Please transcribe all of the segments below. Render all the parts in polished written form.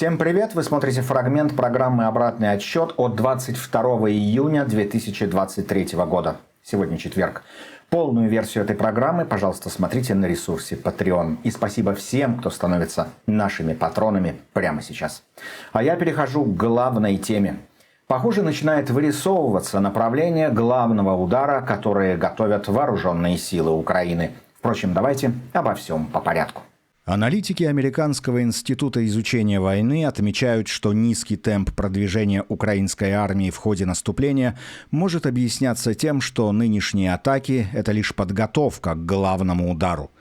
Всем привет! Вы смотрите фрагмент программы «Обратный отсчет» от 22 июня 2023 года. Сегодня четверг. Полную версию этой программы, пожалуйста, смотрите на ресурсе Patreon. И спасибо всем, кто становится нашими патронами прямо сейчас. А я перехожу к главной теме. Похоже, начинает вырисовываться направление главного удара, которое готовят вооруженные силы Украины. Впрочем, давайте обо всем по порядку. Аналитики Американского института изучения войны отмечают, что низкий темп продвижения украинской армии в ходе наступления может объясняться тем, что нынешние атаки – это лишь подготовка к главному удару.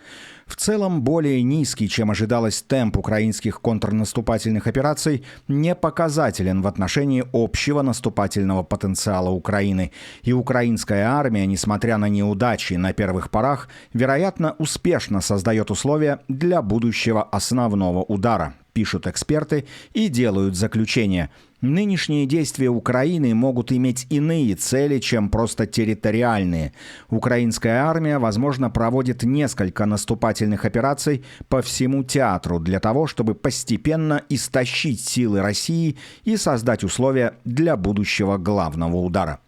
В целом, более низкий, чем ожидалось, темп украинских контрнаступательных операций не показателен в отношении общего наступательного потенциала Украины. И украинская армия, несмотря на неудачи на первых порах, вероятно, успешно создает условия для будущего основного удара, пишут эксперты и делают заключение. Нынешние действия Украины могут иметь иные цели, чем просто территориальные. Украинская армия, возможно, проводит несколько наступательных операций по всему театру для того, чтобы постепенно истощить силы России и создать условия для будущего главного удара.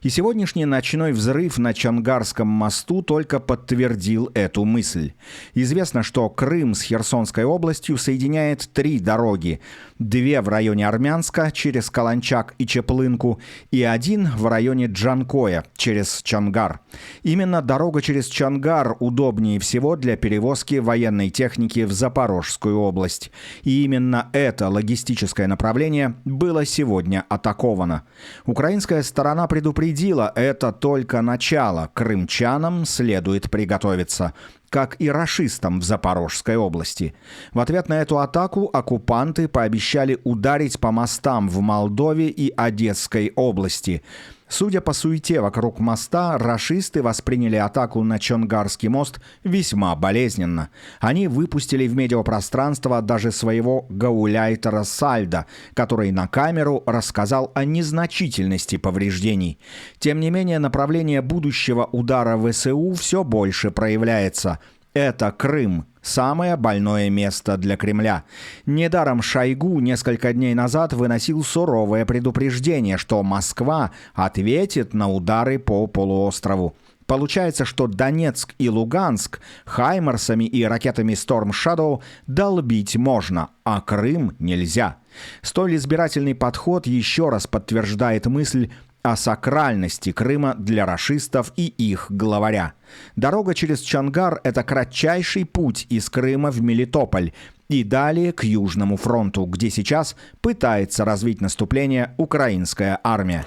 И сегодняшний ночной взрыв на Чонгарском мосту только подтвердил эту мысль. Известно, что Крым с Херсонской областью соединяет 3 дороги. 2 в районе Армянска через Каланчак и Чеплынку и 1 в районе Джанкоя через Чонгар. Именно дорога через Чонгар удобнее всего для перевозки военной техники в Запорожскую область. И именно это логистическое направление было сегодня атаковано. Украинская сторона предупредила, это только начало. Крымчанам следует приготовиться, как и рашистам в Запорожской области. В ответ на эту атаку оккупанты пообещали ударить по мостам в Молдове и Одесской области. Судя по суете вокруг моста, рашисты восприняли атаку на Чонгарский мост весьма болезненно. Они выпустили в медиапространство даже своего гауляйтера Сальдо, который на камеру рассказал о незначительности повреждений. Тем не менее, направление будущего удара ВСУ все больше проявляется. Это Крым. Самое больное место для Кремля. Недаром Шойгу несколько дней назад выносил суровое предупреждение, что Москва ответит на удары по полуострову. Получается, что Донецк и Луганск хаймарсами и ракетами Storm Shadow долбить можно, а Крым нельзя. Столь избирательный подход еще раз подтверждает мысль о сакральности Крыма для рашистов и их главаря. Дорога через Чонгар – это кратчайший путь из Крыма в Мелитополь и далее к Южному фронту, где сейчас пытается развить наступление украинская армия.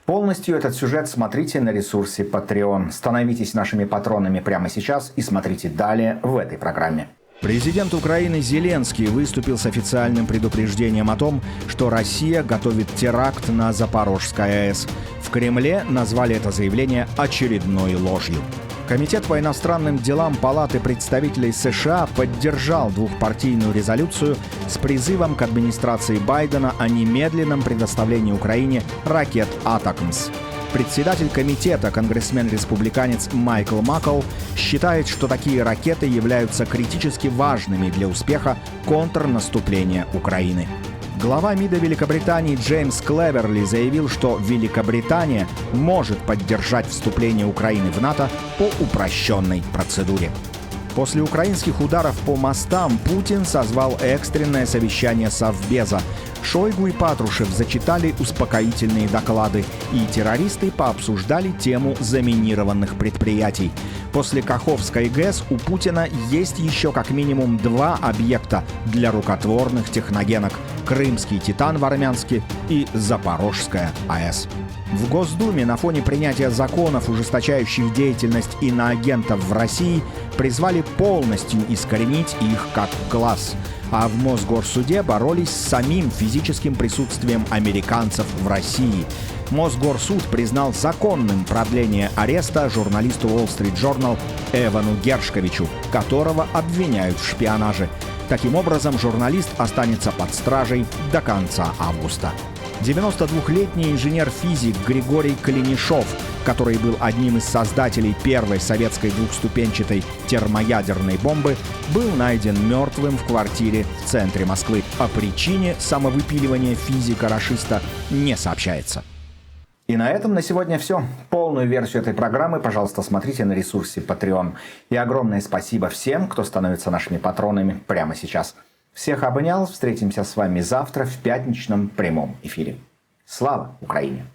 Полностью этот сюжет смотрите на ресурсе Patreon. Становитесь нашими патронами прямо сейчас и смотрите далее в этой программе. Президент Украины Зеленский выступил с официальным предупреждением о том, что Россия готовит теракт на Запорожской АЭС. В Кремле назвали это заявление очередной ложью. Комитет по иностранным делам Палаты представителей США поддержал двухпартийную резолюцию с призывом к администрации Байдена о немедленном предоставлении Украине ракет «Атакмс». Председатель комитета, конгрессмен-республиканец Майкл Маккол, считает, что такие ракеты являются критически важными для успеха контрнаступления Украины. Глава МИДа Великобритании Джеймс Клеверли заявил, что Великобритания может поддержать вступление Украины в НАТО по упрощенной процедуре. После украинских ударов по мостам Путин созвал экстренное совещание Совбеза. Шойгу и Патрушев зачитали успокоительные доклады, и террористы пообсуждали тему заминированных предприятий. После Каховской ГЭС у Путина есть еще как минимум 2 объекта для рукотворных техногенок – Крымский Титан в Армянске и Запорожская АЭС. В Госдуме на фоне принятия законов, ужесточающих деятельность иноагентов в России, призвали полностью искоренить их как класс. А в Мосгорсуде боролись с самим физическим присутствием американцев в России. Мосгорсуд признал законным продление ареста журналисту Wall Street Journal Эвану Гершковичу, которого обвиняют в шпионаже. Таким образом, журналист останется под стражей до конца августа. 92-летний инженер-физик Григорий Калинишов который был одним из создателей первой советской двухступенчатой термоядерной бомбы, был найден мертвым в квартире в центре Москвы. О причине самовыпиливания физика-рашиста не сообщается. И на этом на сегодня все. Полную версию этой программы, пожалуйста, смотрите на ресурсе Patreon. И огромное спасибо всем, кто становится нашими патронами прямо сейчас. Всех обнял. Встретимся с вами завтра в пятничном прямом эфире. Слава Украине!